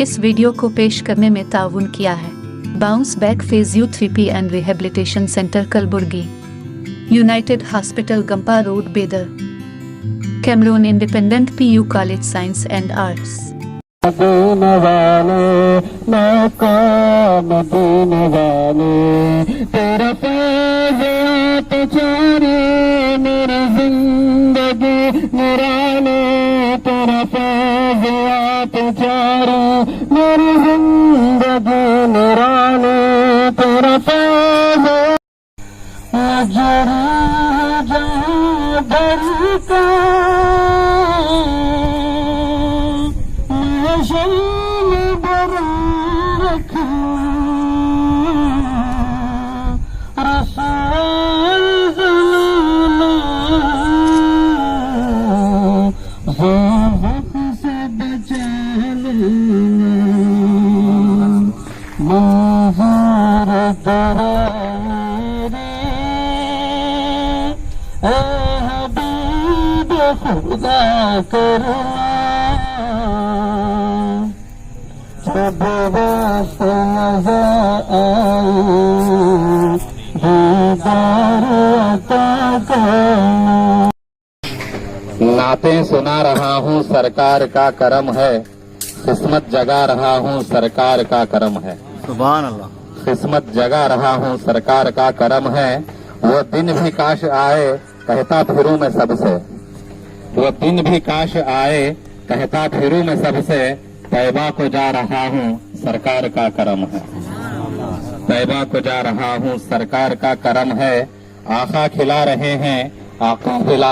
اس video کو پیش کرنے میں تعاون کیا ہے bounce back phase U 3P and rehabilitation centre Kalaburagi, united hospital Gumpa road Bidar, Cameron independent PU college science and arts. مدینے والے مقام مدینے والے تیرا فیض آت چاری میری زندگی نورانی، تیرا فیض آت چاری میری زندگی نورانی، تیرا فیض جڑی جہاں در کا خدا کرنا جب وقت نظر آئے دیدار عطا کرنا۔ نعتیں سنا رہا ہوں سرکار کا کرم ہے، قسمت جگا رہا ہوں سرکار کا کرم ہے، سبحان اللہ۔ قسمت جگا رہا ہوں سرکار کا کرم ہے، وہ دن بھی کاش آئے کہتا پھروں میں سب سے، وہ دن بھی کاش آئے کہتا پھروں میں سب سے، طیبہ کو جا رہا ہوں سرکار کا کرم ہے، طیبہ کو جا رہا ہوں سرکار کا کرم ہے، آقا کھلا رہے ہیں آقا کھلا